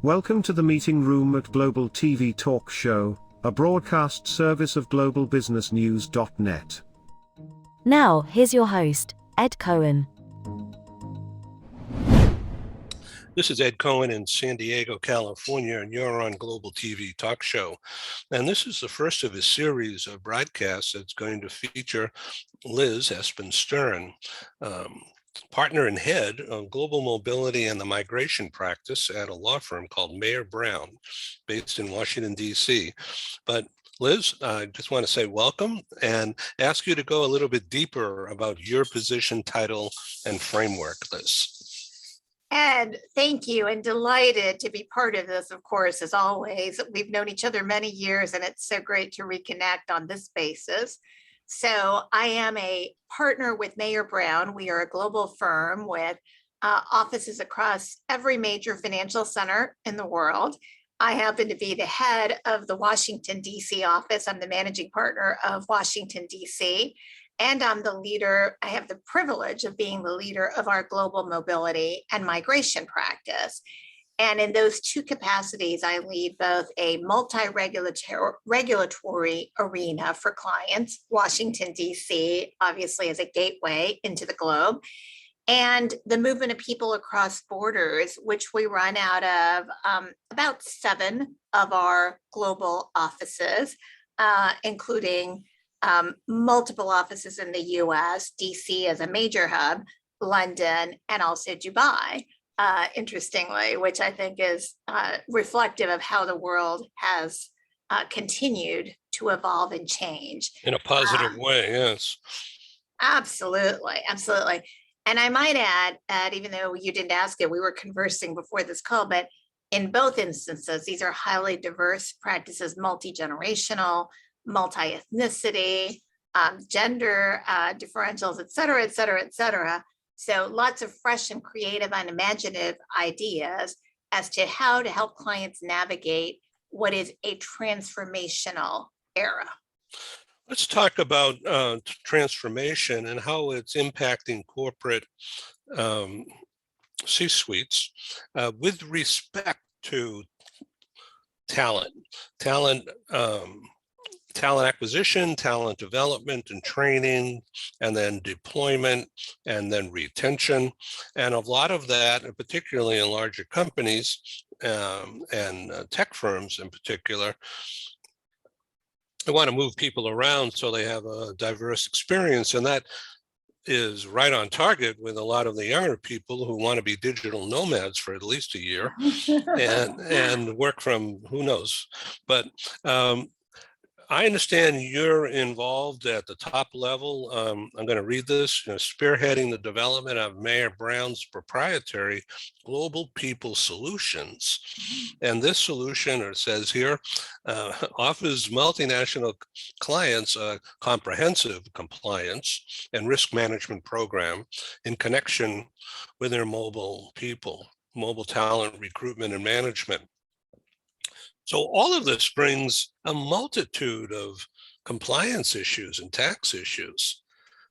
Welcome to the meeting room at Global TV Talk Show, a broadcast service of globalbusinessnews.net. Now, here's your host, Ed Cohen. This is Ed Cohen in San Diego, California, and you're on Global TV Talk Show. And this is the first of a series of broadcasts that's going to feature Liz Espen-Stern, partner and head of global mobility and the migration practice at a law firm called Mayer Brown, based in Washington, D.C. But Liz, I just want to say welcome and ask you to go a little bit deeper about your position, title, and framework, Liz. Ed, thank you, and delighted to be part of this, of course, as always. We've known each other many years, and it's so great to reconnect on this basis. So I am a partner with Mayer Brown. We are a global firm with offices across every major financial center in the world. I happen to be the head of the Washington, D.C. office. I'm the managing partner of Washington, D.C., and I'm the leader. I have the privilege of being the leader of our global mobility and migration practice. And in those two capacities, I lead both a multi-regulatory arena for clients, Washington, D.C., obviously as a gateway into the globe, and the movement of people across borders, which we run out of about 7 of our global offices, including multiple offices in the US, DC as a major hub, London, and also Dubai, interestingly, which I think is reflective of how the world has continued to evolve and change. In a positive way, yes. Absolutely, absolutely. And I might add, even though you didn't ask it, we were conversing before this call, but in both instances, these are highly diverse practices, multi-generational, multi-ethnicity, gender differentials, et cetera, et cetera, et cetera. So lots of fresh and creative and imaginative ideas as to how to help clients navigate what is a transformational era. Let's talk about transformation and how it's impacting corporate C-suites with respect to talent acquisition, talent development and training, and then deployment, and then retention. And a lot of that, and particularly in larger companies and tech firms in particular, they want to move people around so they have a diverse experience. And that is right on target with a lot of the younger people who want to be digital nomads for at least a year and work from who knows. But I understand you're involved at the top level. I'm going to read this, spearheading the development of Mayer Brown's proprietary Global People Solutions. And this solution, or it says here, offers multinational clients a comprehensive compliance and risk management program in connection with their mobile talent recruitment and management. So all of this brings a multitude of compliance issues and tax issues.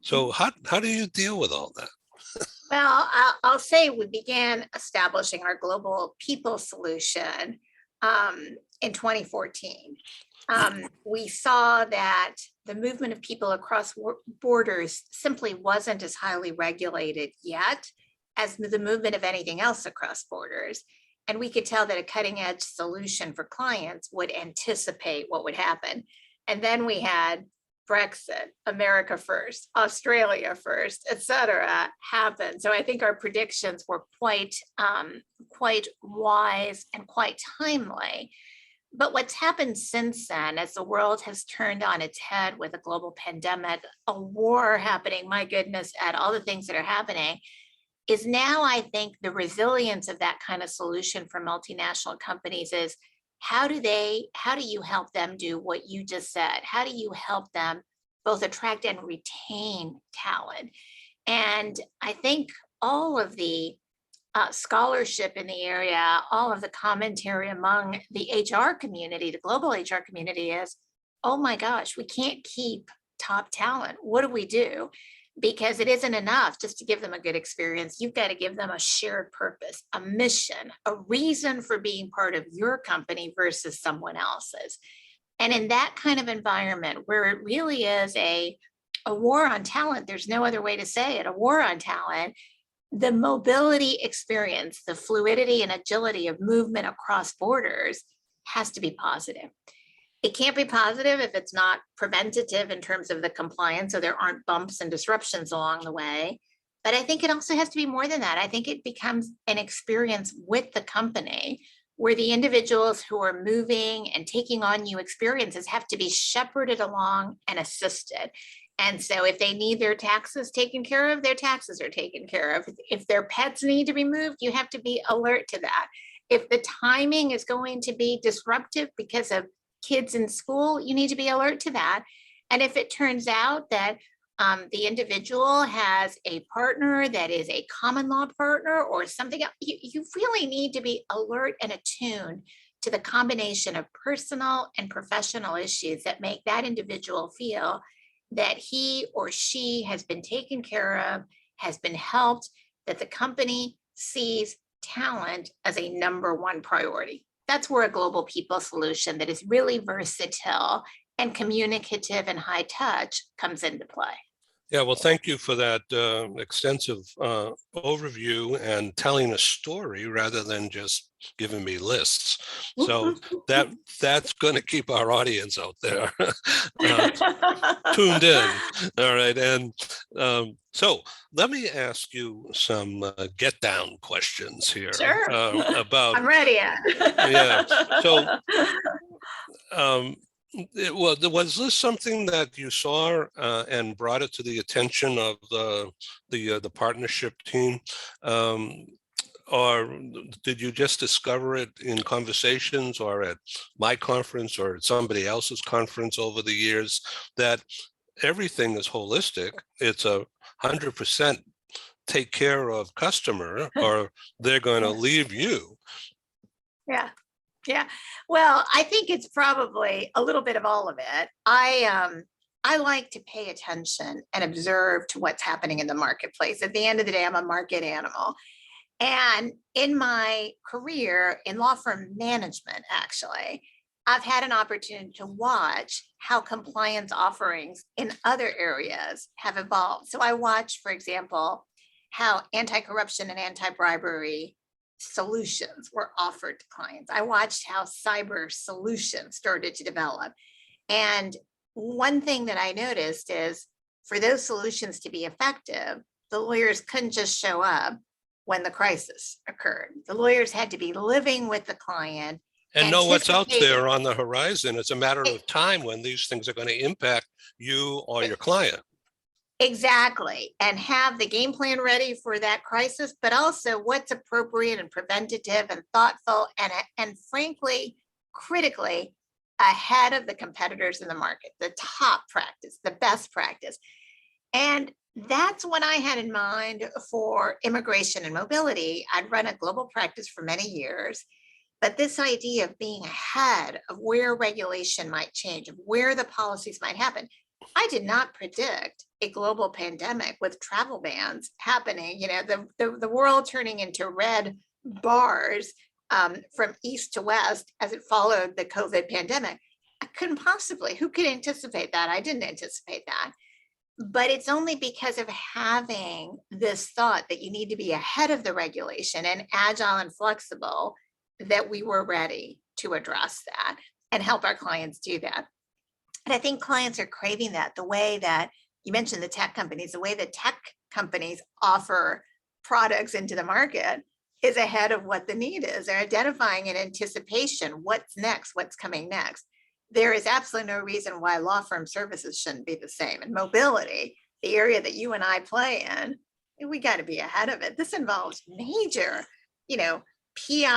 So how do you deal with all that? Well, I'll say we began establishing our global people solution in 2014. We saw that the movement of people across borders simply wasn't as highly regulated yet as the movement of anything else across borders. And we could tell that a cutting edge solution for clients would anticipate what would happen. And then we had Brexit, America first, Australia first, et cetera, happen. So I think our predictions were quite wise and quite timely. But what's happened since then, as the world has turned on its head with a global pandemic, a war happening, my goodness, at all the things that are happening, is now I think the resilience of that kind of solution for multinational companies is how do you help them do what you just said? How do you help them both attract and retain talent? And I think all of the scholarship in the area, all of the commentary among the HR community, the global HR community is, oh my gosh, we can't keep top talent. What do we do? because it isn't enough just to give them a good experience. You've got to give them a shared purpose, a mission, a reason for being part of your company versus someone else's. And in that kind of environment where it really is a war on talent, there's no other way to say it, a war on talent, the mobility experience, the fluidity and agility of movement across borders has to be positive. It can't be positive if it's not preventative in terms of the compliance, so there aren't bumps and disruptions along the way. But I think it also has to be more than that. I think it becomes an experience with the company where the individuals who are moving and taking on new experiences have to be shepherded along and assisted. And so if they need their taxes taken care of, their taxes are taken care of. If their pets need to be moved, you have to be alert to that. If the timing is going to be disruptive because of kids in school, you need to be alert to that. And if it turns out that the individual has a partner that is a common law partner or something else, you really need to be alert and attuned to the combination of personal and professional issues that make that individual feel that he or she has been taken care of, has been helped, that the company sees talent as a number one priority. That's where a global people solution that is really versatile and communicative and high touch comes into play. Yeah, well, thank you for that extensive overview and telling a story rather than just giving me lists. So that's going to keep our audience out there tuned in. All right. And so let me ask you some get down questions here. Sure. About. I'm ready. Yeah. So was this something that you saw and brought it to the attention of the partnership team, or did you just discover it in conversations or at my conference or at somebody else's conference over the years that everything is holistic? It's 100% take care of customer, or they're going to leave you. Yeah. Yeah, well, I think it's probably a little bit of all of it. I like to pay attention and observe to what's happening in the marketplace. At the end of the day, I'm a market animal. And in my career in law firm management, actually, I've had an opportunity to watch how compliance offerings in other areas have evolved. So I watched, for example, how anti-corruption and anti-bribery solutions were offered to clients. I watched how cyber solutions started to develop. And one thing that I noticed is for those solutions to be effective, the lawyers couldn't just show up when the crisis occurred. The lawyers had to be living with the client and know what's out there on the horizon. It's a matter of time when these things are going to impact you or your client. Exactly. And have the game plan ready for that crisis, but also what's appropriate and preventative and thoughtful and frankly, critically ahead of the competitors in the market, the top practice, the best practice. And that's what I had in mind for immigration and mobility. I'd run a global practice for many years, but this idea of being ahead of where regulation might change, of where the policies might happen. I did not predict a global pandemic with travel bans happening, the world turning into red bars from east to west as it followed the COVID pandemic. I couldn't possibly, who could anticipate that? I didn't anticipate that. But it's only because of having this thought that you need to be ahead of the regulation and agile and flexible that we were ready to address that and help our clients do that. And I think clients are craving that, the way that you mentioned the tech companies, the way that tech companies offer products into the market is ahead of what the need is. They're identifying in anticipation, what's next, what's coming next. There is absolutely no reason why law firm services shouldn't be the same. And mobility, the area that you and I play in, we got to be ahead of it. This involves major, PII,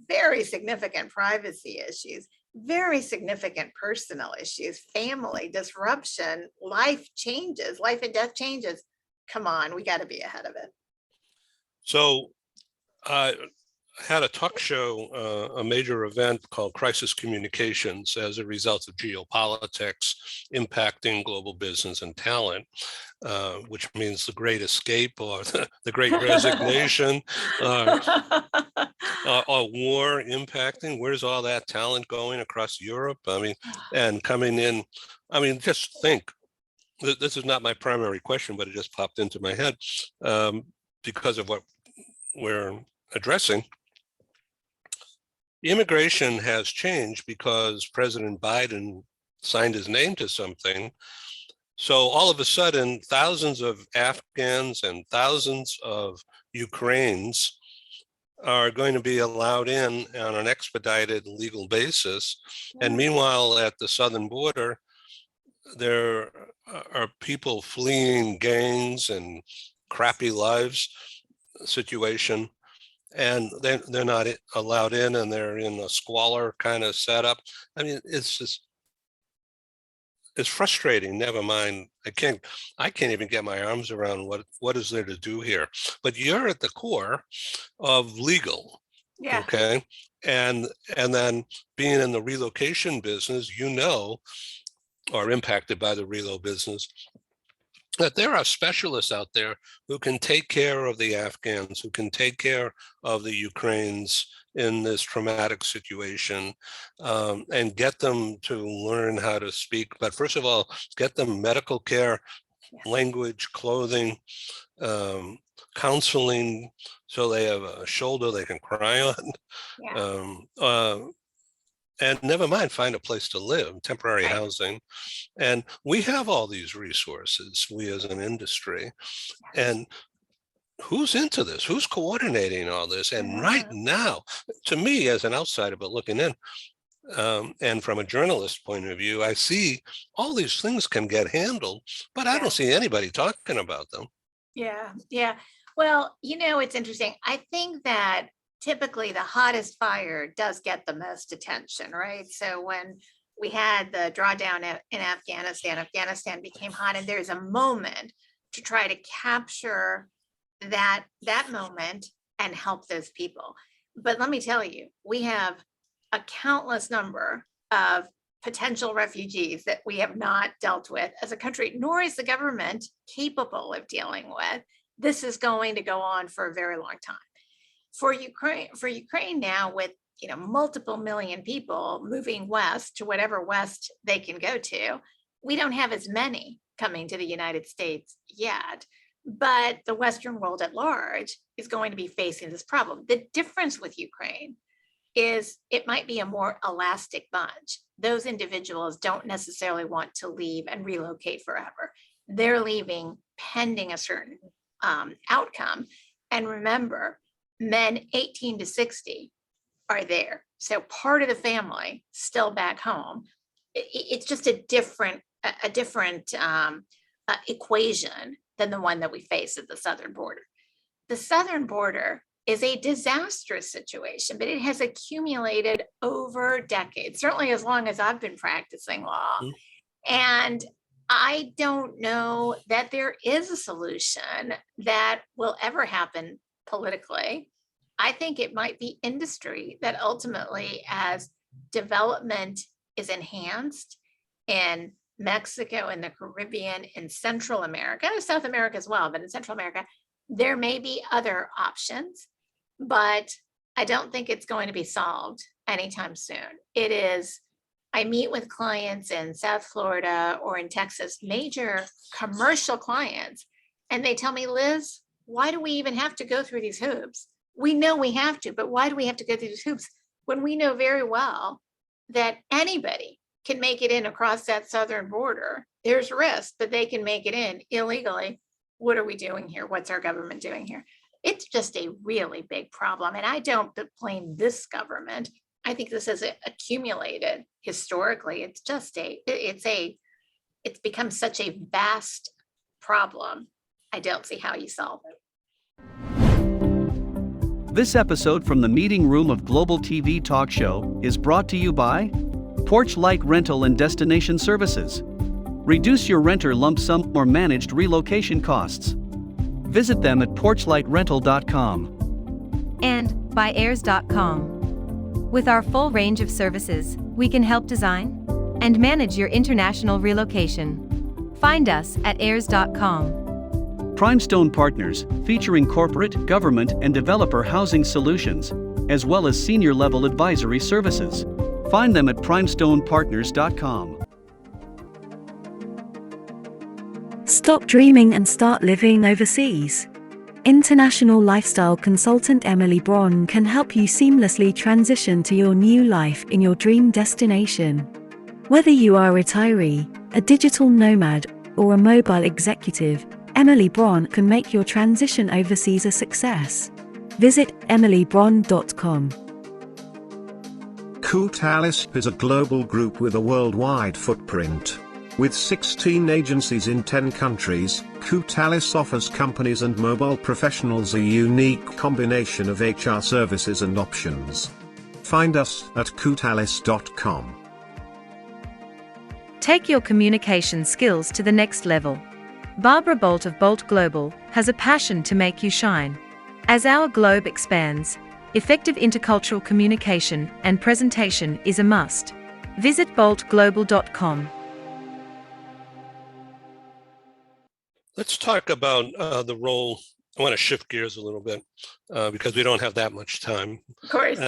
very significant privacy issues, very significant personal issues, family disruption, life changes, life and death changes. Come on, we got to be ahead of it. So had a talk show, a major event called Crisis Communications as a result of geopolitics impacting global business and talent, which means the Great Escape or the Great Resignation, or war impacting. Where's all that talent going across Europe? I mean, and coming in. I mean, just think. This is not my primary question, but it just popped into my head because of what we're addressing. Immigration has changed because President Biden signed his name to something. So all of a sudden, thousands of Afghans and thousands of Ukrainians are going to be allowed in on an expedited legal basis. And meanwhile, at the southern border, there are people fleeing gangs and crappy lives situation, and they're not allowed in, and they're in a squalor kind of setup. I mean, it's frustrating. Never mind, I can't even get my arms around what is there to do here. But you're at the core of legal. Yeah. Okay. And then being in the relocation business, or impacted by the relo business, that there are specialists out there who can take care of the Afghans, who can take care of the Ukrainians in this traumatic situation, and get them to learn how to speak. But first of all, get them medical care, language, clothing, counseling, so they have a shoulder they can cry on. And never mind, find a place to live, temporary housing. And we have all these resources, we as an industry. And who's into this? Who's coordinating all this? And right now, to me, as an outsider, but looking in, and from a journalist point of view, I see all these things can get handled, but I don't see anybody talking about them. Yeah. Well, it's interesting. I think that typically the hottest fire does get the most attention, right? So when we had the drawdown in Afghanistan became hot, and there's a moment to try to capture that moment and help those people. But let me tell you, we have a countless number of potential refugees that we have not dealt with as a country, nor is the government capable of dealing with. This is going to go on for a very long time. For Ukraine now, with multiple million people moving west to whatever west they can go to, we don't have as many coming to the United States yet, but the Western world at large is going to be facing this problem. The difference with Ukraine is it might be a more elastic bunch. Those individuals don't necessarily want to leave and relocate forever. They're leaving pending a certain outcome. And remember, men 18 to 60 are there. So part of the family still back home. It's just a different equation than the one that we face at the southern border. The southern border is a disastrous situation, but it has accumulated over decades, certainly as long as I've been practicing law. And I don't know that there is a solution that will ever happen politically. I think it might be industry that ultimately, as development is enhanced in Mexico and the Caribbean, in Central America, South America as well, but in Central America, there may be other options, but I don't think it's going to be solved anytime soon. It is, I meet with clients in South Florida or in Texas, major commercial clients, and they tell me, Liz, why do we even have to go through these hoops? We know we have to, but why do we have to go through these hoops when we know very well that anybody can make it in across that southern border? There's risk that they can make it in illegally. What are we doing here? What's our government doing here? It's just a really big problem. And I don't blame this government. I think this has accumulated historically. It's become such a vast problem. I don't see how you solve it. This episode from the meeting room of Global TV Talk Show is brought to you by Porchlight Rental and Destination Services. Reduce your renter lump sum or managed relocation costs. Visit them at porchlightrental.com. And by airs.com. With our full range of services, we can help design and manage your international relocation. Find us at airs.com. Primestone Partners, featuring corporate, government, and developer housing solutions, as well as senior-level advisory services. Find them at primestonepartners.com. Stop dreaming and start living overseas. International lifestyle consultant Emily Braun can help you seamlessly transition to your new life in your dream destination. Whether you are a retiree, a digital nomad, or a mobile executive, Emily Braun can make your transition overseas a success. Visit emilybraun.com. Kutalis is a global group with a worldwide footprint. With 16 agencies in 10 countries, Kutalis offers companies and mobile professionals a unique combination of HR services and options. Find us at kutalis.com. Take your communication skills to the next level. Barbara Bolt of Bolt Global has a passion to make you shine. As our globe expands, effective intercultural communication and presentation is a must. Visit boltglobal.com. Let's talk about the role. I want to shift gears a little bit because we don't have that much time. Of course.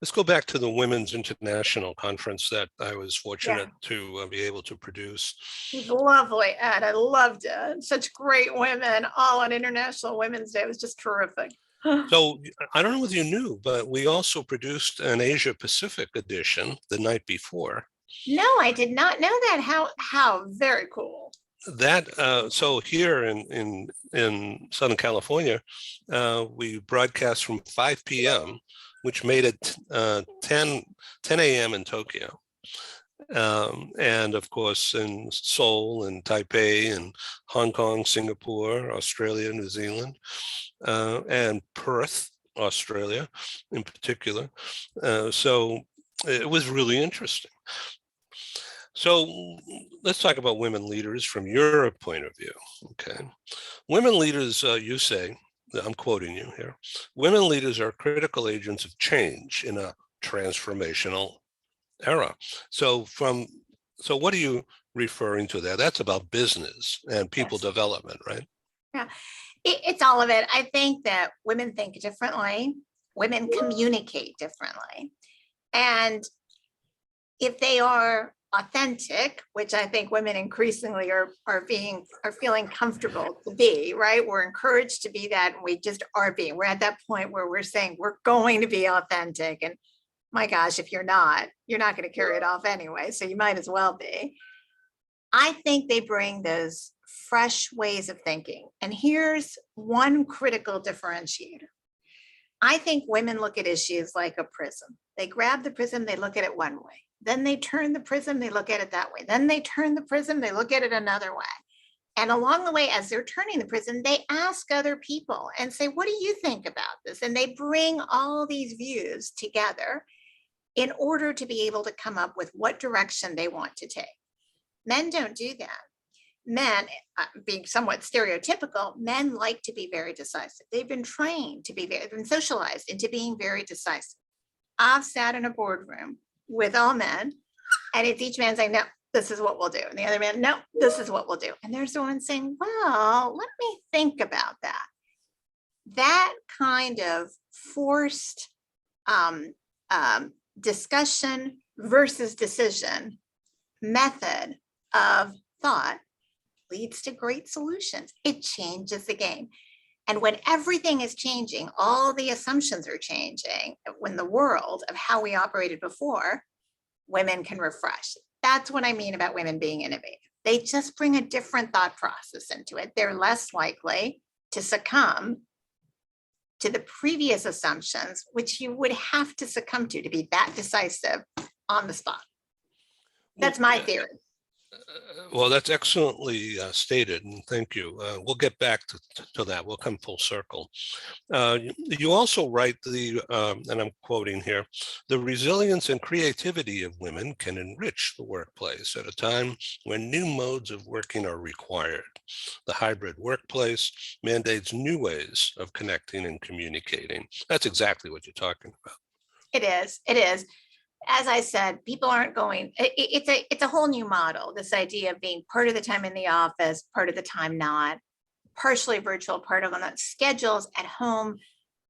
Let's go back to the Women's International Conference that I was fortunate to be able to produce. It was lovely, Ed. I loved it. Such great women, all on International Women's Day. It was just terrific. So I don't know whether you knew, but we also produced an Asia Pacific edition the night before. No, I did not know that. How very cool. That so here in Southern California, we broadcast from 5 p.m., which made it 10 a.m. in Tokyo. And of course, in Seoul and Taipei and Hong Kong, Singapore, Australia, New Zealand, and Perth, Australia in particular. So it was really interesting. So let's talk about women leaders from your point of view. Okay. Women leaders, you say, I'm quoting you here, women leaders are critical agents of change in a transformational era. So what are you referring to there? That's about business and people development, right? Yeah, it's all of it. I think that women think differently. Women communicate differently. And if they are authentic, which I think women increasingly are feeling comfortable to be, right? We're encouraged to be that, and we just are being. We're at that point where we're saying we're going to be authentic. And my gosh, if you're not going to carry it off anyway, so you might as well be. I think they bring those fresh ways of thinking. And here's one critical differentiator. I think women look at issues like a prism. They grab the prism, they look at it one way. Then they turn the prism, they look at it that way. Then they turn the prism, they look at it another way. And along the way, as they're turning the prism, they ask other people and say, what do you think about this? And they bring all these views together in order to be able to come up with what direction they want to take. Men don't do that. Men, being somewhat stereotypical, men like to be very decisive. They've been trained to be they've been socialized into being very decisive. I've sat in a boardroom with all men, and it's each man saying, no, this is what we'll do. And the other man, no, this is what we'll do. And there's the one saying, well, let me think about that. That kind of forced discussion versus decision method of thought leads to great solutions. It changes the game. And when everything is changing, all the assumptions are changing. When the world of how we operated before, women can refresh. That's what I mean about women being innovative. They just bring a different thought process into it. They're less likely to succumb to the previous assumptions, which you would have to succumb to be that decisive on the spot. That's my theory. Well, that's excellently stated, and thank you. We'll get back to that. We'll come full circle. You also write and I'm quoting here, the resilience and creativity of women can enrich the workplace at a time when new modes of working are required. The hybrid workplace mandates new ways of connecting and communicating. That's exactly what you're talking about. It is. It is. As I said, people aren't going, it's a whole new model, this idea of being part of the time in the office, part of the time not, partially virtual, part of on schedules at home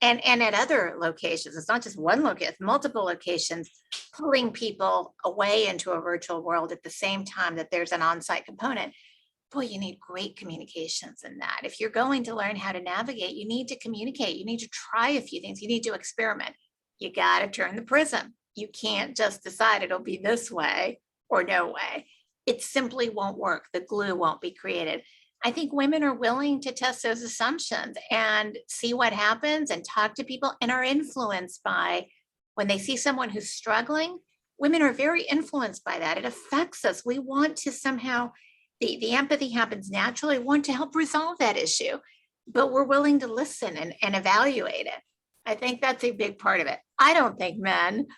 and at other locations. It's not just one location, it's multiple locations, pulling people away into a virtual world at the same time that there's an on-site component. Boy, you need great communications in that. If you're going to learn how to navigate, you need to communicate. You need to try a few things. You need to experiment. You got to turn the prism. You can't just decide it'll be this way or no way. It simply won't work. The glue won't be created. I think women are willing to test those assumptions and see what happens and talk to people and are influenced by when they see someone who's struggling. Women are very influenced by that. It affects us. We want to somehow, the empathy happens naturally, want to help resolve that issue, but we're willing to listen and evaluate it. I think that's a big part of it. I don't think men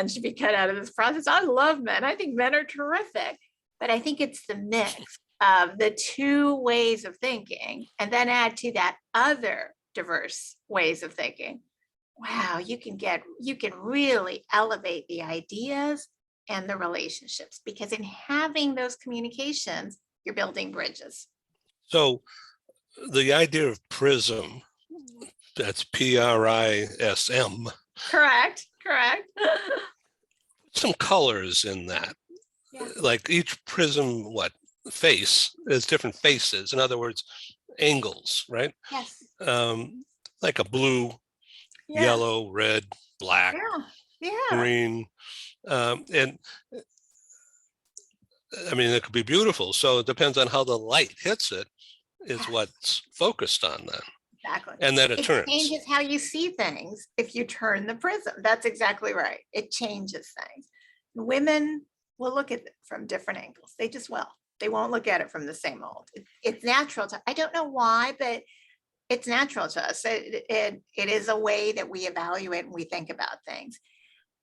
should be cut out of this process. I love men. I think men are terrific, but I think it's the mix of the two ways of thinking and then add to that other diverse ways of thinking. Wow, you can really elevate the ideas and the relationships, because in having those communications, you're building bridges. So the idea of prism, that's PRISM. Correct. Some colors in that. Yeah. Like each prism, face is different faces. In other words, angles, right? Yes. Like a blue, yellow, red, black, green. And I mean, it could be beautiful. So it depends on how the light hits it is what's focused on then. Exactly. And then it turns. Changes how you see things if you turn the prism. That's exactly right. It changes things. Women will look at it from different angles. They just will. They won't look at it from the same old. It's natural to, I don't know why, but it's natural to us. It is a way that we evaluate and we think about things.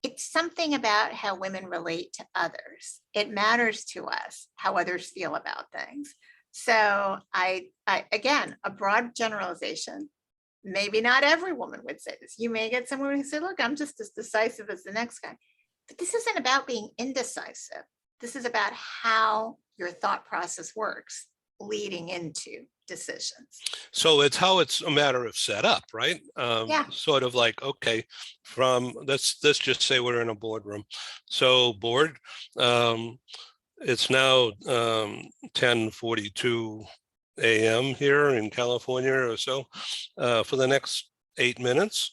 It's something about how women relate to others. It matters to us how others feel about things. So I again, a broad generalization, maybe not every woman would say this. You may get someone who say, look, I'm just as decisive as the next guy. But this isn't about being indecisive. This is about how your thought process works leading into decisions. So it's how it's a matter of setup, right? Sort of like, okay, let's just say we're in a boardroom. So board, it's now 10:42 a.m. here in California or so. For the next 8 minutes,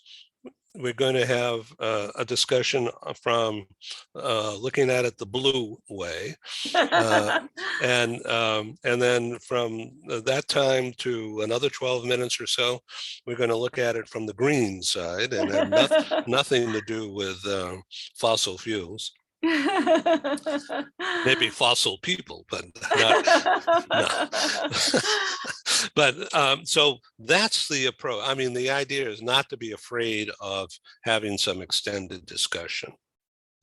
we're going to have a discussion from looking at it the blue way. And then from that time to another 12 minutes or so, we're going to look at it from the green side and have nothing to do with fossil fuels. Maybe fossil people, but not, no. But so that's the approach. I mean, the idea is not to be afraid of having some extended discussion.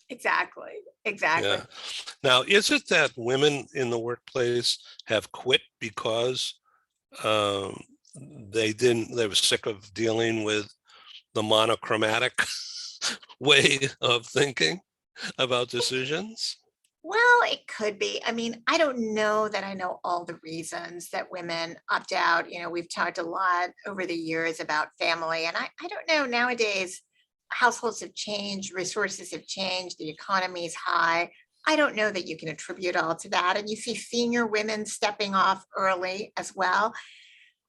Exactly. Yeah. Now, is it that women in the workplace have quit because they were sick of dealing with the monochromatic way of thinking about decisions? Well, it could be. I mean, I don't know that I know all the reasons that women opt out. You know, we've talked a lot over the years about family, and I don't know, nowadays, households have changed, resources have changed, the economy is high. I don't know that you can attribute all to that. And you see senior women stepping off early as well.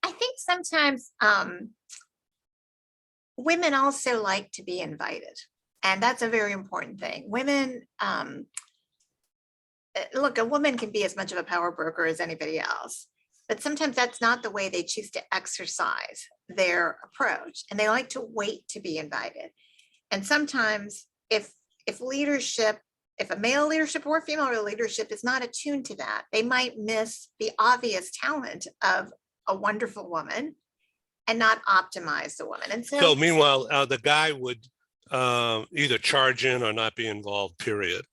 I think sometimes women also like to be invited. And that's a very important thing. Women, look, a woman can be as much of a power broker as anybody else, but sometimes that's not the way they choose to exercise their approach. And they like to wait to be invited. And sometimes if leadership if a male leadership or female leadership is not attuned to that, they might miss the obvious talent of a wonderful woman and not optimize the woman. And So so, meanwhile, the guy would either charge in or not be involved, period.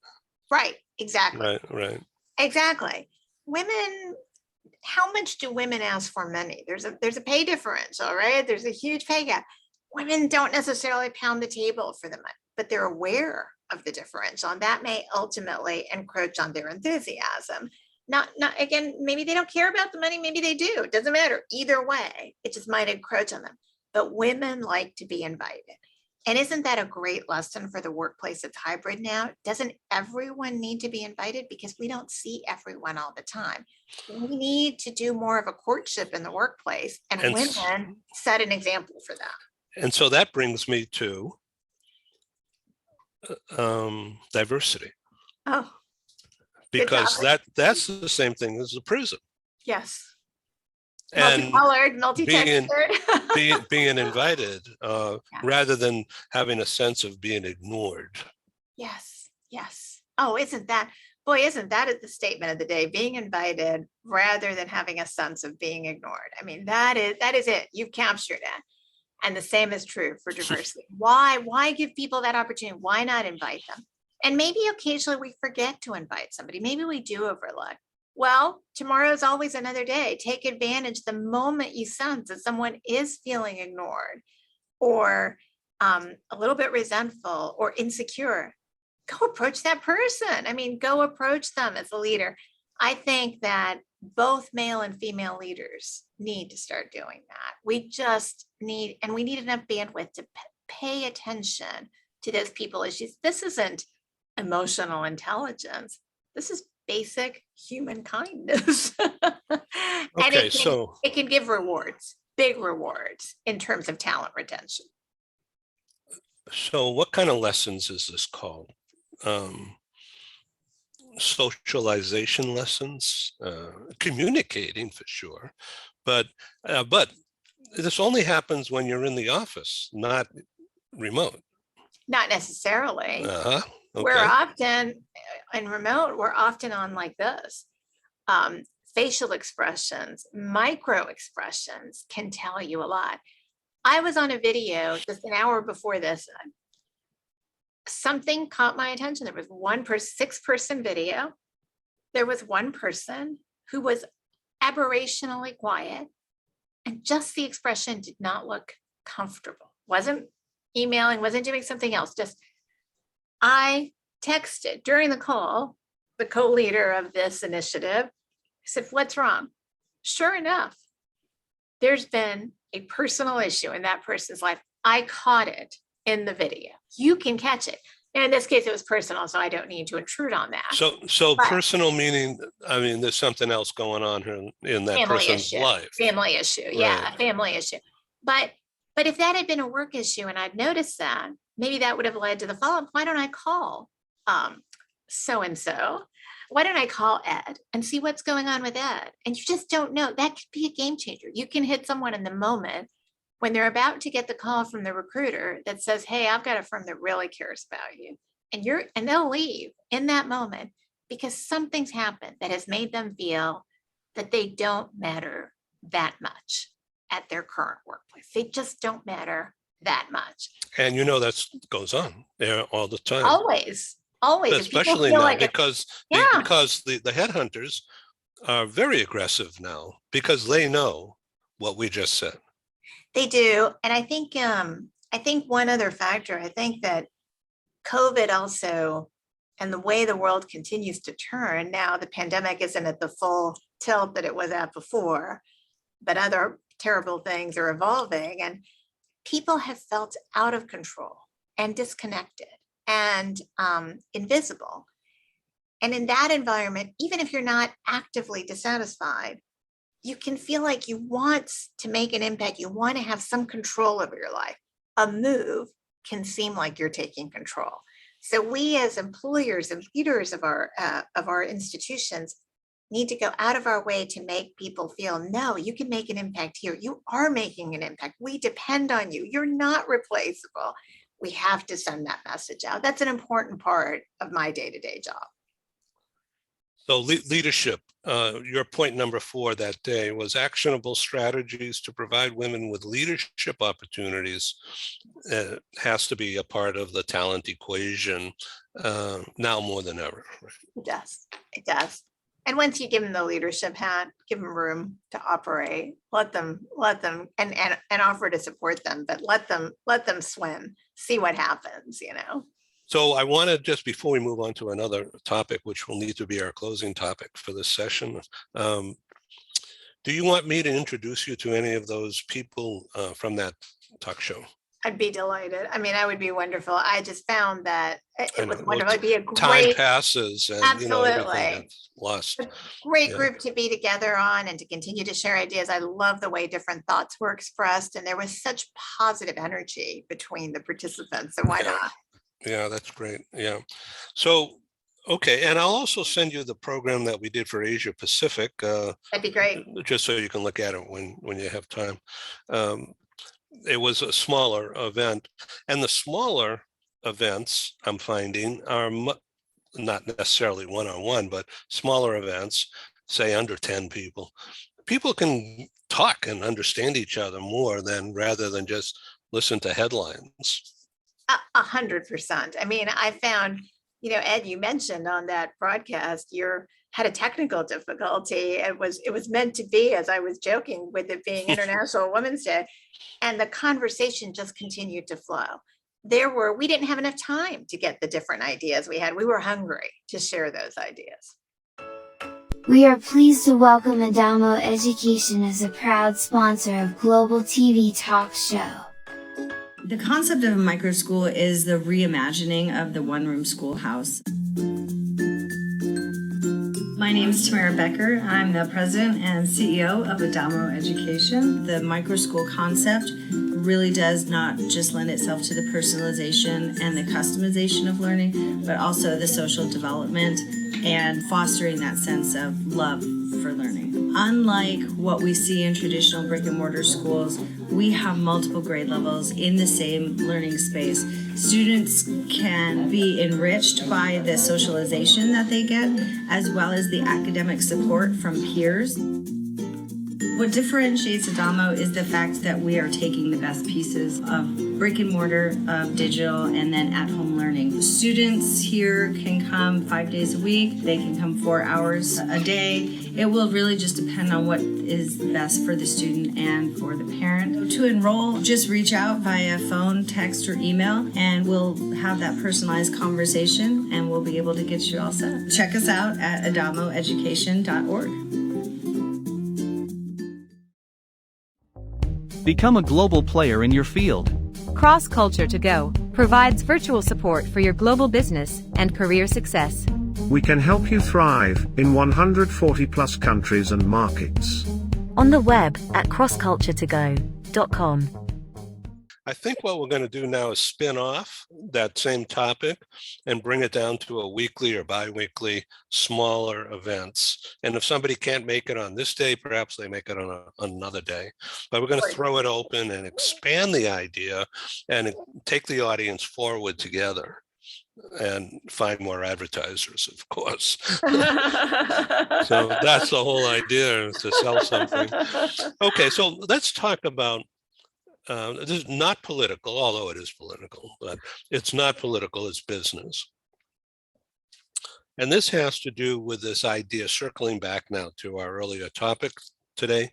right, exactly. Right. Exactly. Women, how much do women ask for money? There's a pay differential, right? There's a huge pay gap. Women don't necessarily pound the table for the money, but they're aware of the differential, and that may ultimately encroach on their enthusiasm. Not again, maybe they don't care about the money, maybe they do. It doesn't matter. Either way, it just might encroach on them. But women like to be invited. And isn't that a great lesson for the workplace that's hybrid now? Doesn't everyone need to be invited? Because we don't see everyone all the time. We need to do more of a courtship in the workplace, and women set an example for that. And so that brings me to diversity, Oh, because that's the same thing as the prison. yes. And Multicolored, multi-textured. being invited rather than having a sense of being ignored. Yes, yes. Oh, isn't that the statement of the day? Being invited rather than having a sense of being ignored. I mean, that is it. You've captured it. And the same is true for diversity. Why give people that opportunity? Why not invite them? And maybe occasionally we forget to invite somebody. Maybe we do overlook. Well, tomorrow's always another day. Take advantage the moment you sense that someone is feeling ignored or a little bit resentful or insecure. Go approach that person. I mean, go approach them as a leader. I think that both male and female leaders need to start doing that. We just need, and we need enough bandwidth to pay attention to those people issues. This isn't emotional intelligence. This is basic human kindness. And Okay, it can give rewards, big rewards in terms of talent retention. so what kind of lessons is this called? Socialization lessons, communicating for sure, but this only happens when you're in the office, not remote. Not necessarily. Okay. We're often in remote, we're often on like this. Facial expressions, micro expressions can tell you a lot. I was on a video just an hour before this. Something caught my attention. There was one 6-person video. There was one person who was aberrationally quiet, and just the expression did not look comfortable. Wasn't emailing, wasn't doing something else. Just, I texted during the call, the co-leader of this initiative. I said, what's wrong? Sure enough, there's been a personal issue in that person's life. I caught it in the video. You can catch it. And in this case, it was personal, so I don't need to intrude on that. So personal meaning, I mean, there's something else going on here in that person's life. Family issue, yeah, Right. a family issue. But if that had been a work issue and I'd noticed that, maybe that would have led to the follow-up. Why don't I call so-and-so? Why don't I call Ed and see what's going on with Ed? And you just don't know. That could be a game changer. You can hit someone in the moment when they're about to get the call from the recruiter that says, hey, I've got a firm that really cares about you. And they'll leave in that moment because something's happened that has made them feel that they don't matter that much at their current workplace. They just don't matter that much. And that goes on there all the time. Always. But especially now, because the headhunters are very aggressive now because they know what we just said. They do. And I think one other factor, I think that COVID also, and the way the world continues to turn now, the pandemic isn't at the full tilt that it was at before, but other terrible things are evolving, and people have felt out of control and disconnected and invisible. And in that environment, even if you're not actively dissatisfied, you can feel like you want to make an impact. You want to have some control over your life. A move can seem like you're taking control. So we as employers and leaders of our institutions need to go out of our way to make people feel, no, you can make an impact here. You are making an impact. We depend on you. You're not replaceable. We have to send that message out. That's an important part of my day-to-day job. So leadership, your point number 4 that day was actionable strategies to provide women with leadership opportunities has to be a part of the talent equation now more than ever. It does. It does. And once you give them the leadership hat, give them room to operate, let them and offer to support them, but let them swim, see what happens, you know. So I want to just, before we move on to another topic, which will need to be our closing topic for this session, do you want me to introduce you to any of those people from that talk show? I'd be delighted. I mean, I would be wonderful. I just found that it was Well, wonderful. It'd be a time great, passes and everything absolutely, gets lost. great Yeah. group to be together on and to continue to share ideas. I love the way different thoughts were expressed, and there was such positive energy between the participants. So why Yeah. not? Yeah, that's great. Yeah. So, okay. And I'll also send you the program that we did for Asia Pacific, That'd be great. just so you can look at it when you have time. It was a smaller event, and the smaller events I'm finding are not necessarily one-on-one, but smaller events, say under 10 people. People can talk and understand each other more rather than just listen to headlines. 100%. I mean, I found, you know, Ed, you mentioned on that broadcast, you had a technical difficulty. It was meant to be, as I was joking, with it being International Women's Day, and the conversation just continued to flow. We didn't have enough time to get the different ideas we had. We were hungry to share those ideas. We are pleased to welcome Adamo Education as a proud sponsor of Global TV Talk Show. The concept of a micro school is the reimagining of the one-room schoolhouse. My name is Tamara Becker. I'm the president and CEO of Adamo Education. The micro school concept really does not just lend itself to the personalization and the customization of learning, but also the social development and fostering that sense of love for learning. Unlike what we see in traditional brick and mortar schools, we have multiple grade levels in the same learning space. Students can be enriched by the socialization that they get, as well as the academic support from peers. What differentiates Adamo is the fact that we are taking the best pieces of brick and mortar, of digital, and then at-home learning. Students here can come 5 days a week. They can come 4 hours a day. It will really just depend on what is best for the student and for the parent. To enroll, just reach out via phone, text, or email, and we'll have that personalized conversation, and we'll be able to get you all set. Check us out at adamoeducation.org. Become a global player in your field. Cross Culture to Go provides virtual support for your global business and career success. We can help you thrive in 140 plus countries and markets. On the web at crossculturetogo.com. I think what we're going to do now is spin off that same topic and bring it down to a weekly or bi-weekly smaller events. And if somebody can't make it on this day, perhaps they make it on another day. But we're going to throw it open and expand the idea and take the audience forward together and find more advertisers, of course. So that's the whole idea, is to sell something. Okay, so let's talk about this is not political, although it is political, but it's not political, it's business. And this has to do with this idea, circling back now to our earlier topic today,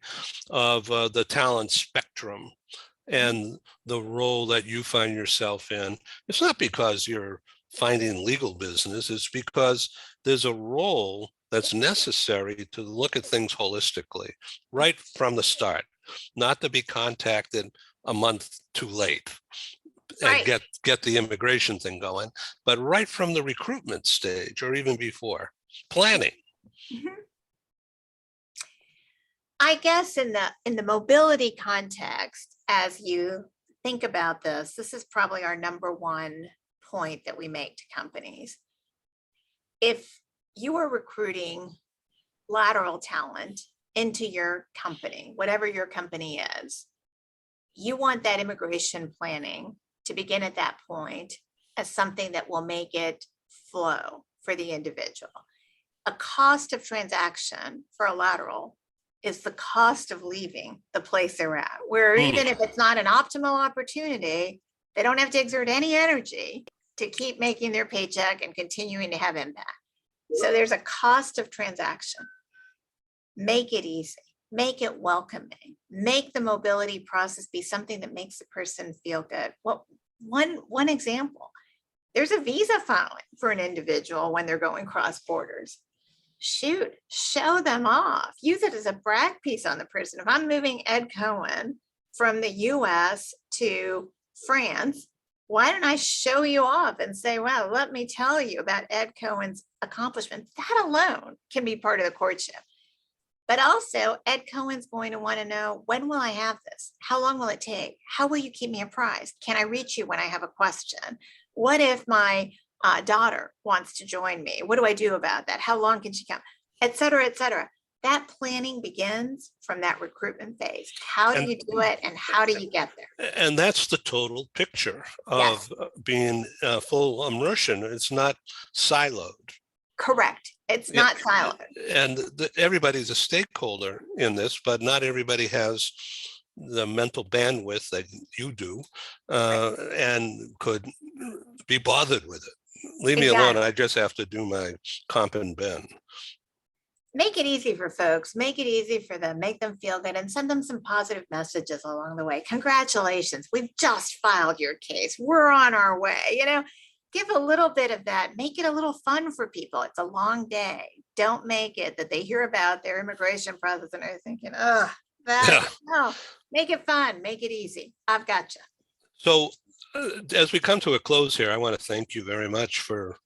of the talent spectrum and the role that you find yourself in. It's not because you're finding legal business, it's because there's a role that's necessary to look at things holistically, right from the start, not to be contacted a month too late and Right. get the immigration thing going, but right from the recruitment stage or even before, planning. Mhm. I guess in the mobility context, as you think about this is probably our number one point that we make to companies. If you are recruiting lateral talent into your company, whatever your company is, you want that immigration planning to begin at that point as something that will make it flow for the individual. A cost of transaction for a lateral is the cost of leaving the place they're at, where even if it's not an optimal opportunity, they don't have to exert any energy to keep making their paycheck and continuing to have impact. So there's a cost of transaction. Make it easy, make it welcoming, make the mobility process be something that makes the person feel good. Well, one example, there's a visa filing for an individual when they're going cross borders. Shoot, show them off. Use it as a brag piece on the person. If I'm moving Ed Cohen from the US to France, why don't I show you off and say, well, let me tell you about Ed Cohen's accomplishment. That alone can be part of the courtship. But also, Ed Cohen's going to want to know, when will I have this? How long will it take? How will you keep me apprised? Can I reach you when I have a question? What if my daughter wants to join me? What do I do about that? How long can she come? Et cetera, et cetera. That planning begins from that recruitment phase. How do you do it and how do you get there? And that's the total picture of being full immersion. It's not siloed. Correct. It's not siloed. And everybody's a stakeholder in this, but not everybody has the mental bandwidth that you do and could be bothered with it. Leave me alone. I just have to do my comp and ben. Make it easy for folks, make it easy for them, make them feel good, and send them some positive messages along the way. Congratulations, we've just filed your case. We're on our way. You know, give a little bit of that, make it a little fun for people. It's a long day. Don't make it that they hear about their immigration process and are thinking, oh, no, make it fun, make it easy. I've got you. So as we come to a close here, I want to thank you very much for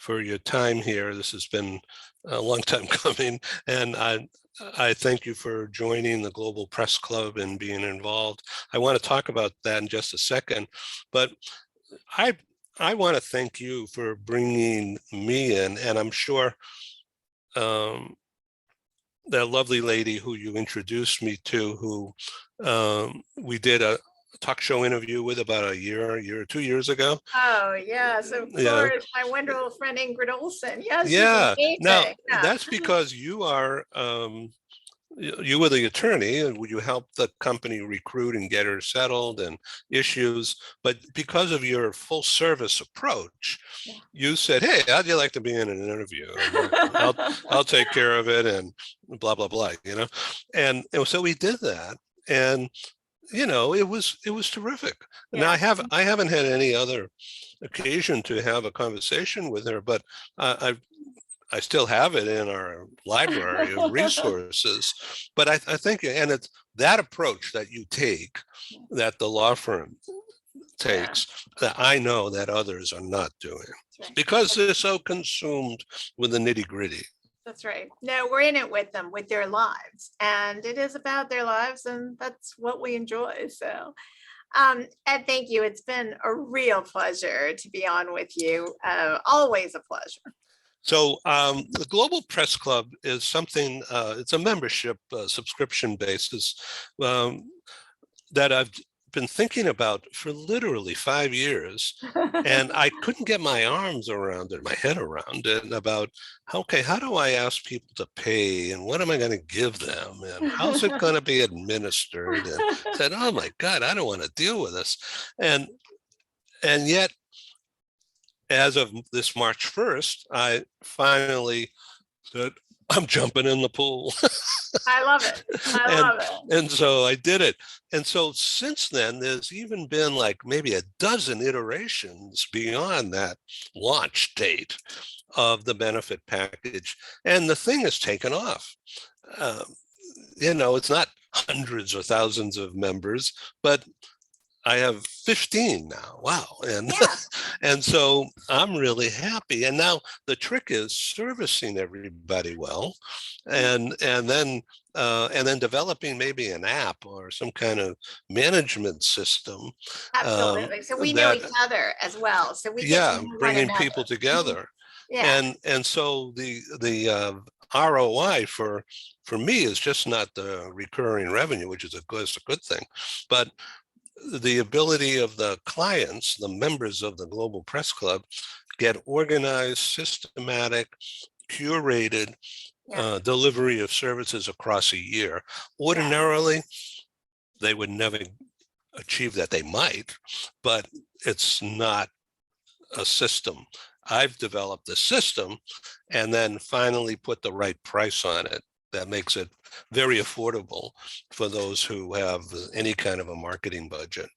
your time here. This has been a long time coming, and I thank you for joining the Global Press Club and being involved. I want to talk about that in just a second, but I want to thank you for bringing me in, and I'm sure that lovely lady who you introduced me to, who we did a talk show interview with about a year or 2 years ago. Oh yes, of course. My wonderful friend Ingrid Olsen. Yes. Yeah. Now that's because you are you were the attorney and you helped the company recruit and get her settled and issues, but because of your full service approach, you said, hey, how'd you like to be in an interview? I'll take care of it and blah blah blah, you know. And so we did that, and you know, it was terrific. Yeah. Now I haven't had any other occasion to have a conversation with her, but I still have it in our library of resources. But I think, and it's that approach that you take, that the law firm takes, that I know that others are not doing, because they're so consumed with the nitty gritty. That's right. No, we're in it with them, with their lives, and it is about their lives, and that's what we enjoy. So, Ed, thank you. It's been a real pleasure to be on with you. Always a pleasure. So the Global Press Club is something, it's a membership subscription basis that I've been thinking about for literally 5 years, and I couldn't get my arms around it, my head around it, about, okay, how do I ask people to pay, and what am I going to give them, and how's it going to be administered? And I said, oh my God, I don't want to deal with this. And yet, as of this March 1st, I finally said, I'm jumping in the pool. I love it. I love it. And so I did it. And so since then, there's even been like maybe a dozen iterations beyond that launch date of the benefit package. And the thing has taken off. You know, it's not hundreds or thousands of members, but I have 15 now. Wow. And and so I'm really happy. And now the trick is servicing everybody well, and then developing maybe an app or some kind of management system. Absolutely. So we know each other as well. So we bringing people together. And so the ROI for me is just not the recurring revenue, which is a good thing, but the ability of the clients, the members of the Global Press Club, get organized, systematic, curated delivery of services across a year. Ordinarily, they would never achieve that. They might, but it's not a system. I've developed a system and then finally put the right price on it that makes it very affordable for those who have any kind of a marketing budget.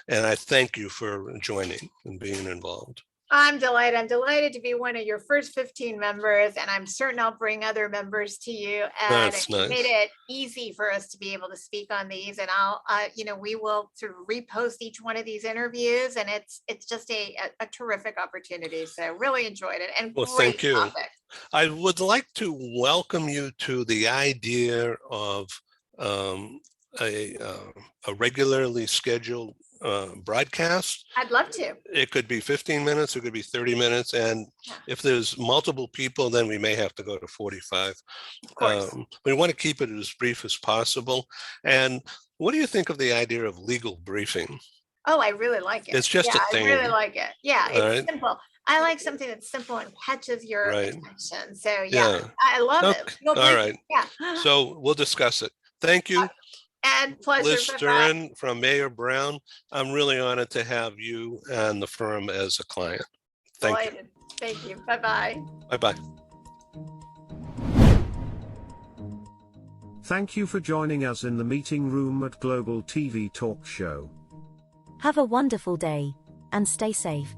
And I thank you for joining and being involved. I'm delighted. I'm delighted to be one of your first 15 members, and I'm certain I'll bring other members to you. And That's it nice. made it easy for us to be able to speak on these. And I'll, we will sort of repost each one of these interviews, and it's just a terrific opportunity. So really enjoyed it, and Well, great thank you. topic. I would like to welcome you to the idea of a regularly scheduled broadcast. I'd love to. It could be 15 minutes, it could be 30 minutes. And if there's multiple people, then we may have to go to 45. Of course. We want to keep it as brief as possible. And what do you think of the idea of legal briefing? Oh, I really like it. It's just a thing. I really like it. Yeah, it's right. simple. I like something that's simple and catches your Right. attention. So Yeah. I love Okay. it. Legal All briefing, right. Yeah. So we'll discuss it. Thank you. And pleasure. Liz Bye-bye. Stern from Mayor Brown. I'm really honored to have you and the firm as a client. Thank you. Delighted. Thank you. Bye-bye. Bye-bye. Thank you for joining us in the meeting room at Global TV Talk Show. Have a wonderful day, and stay safe.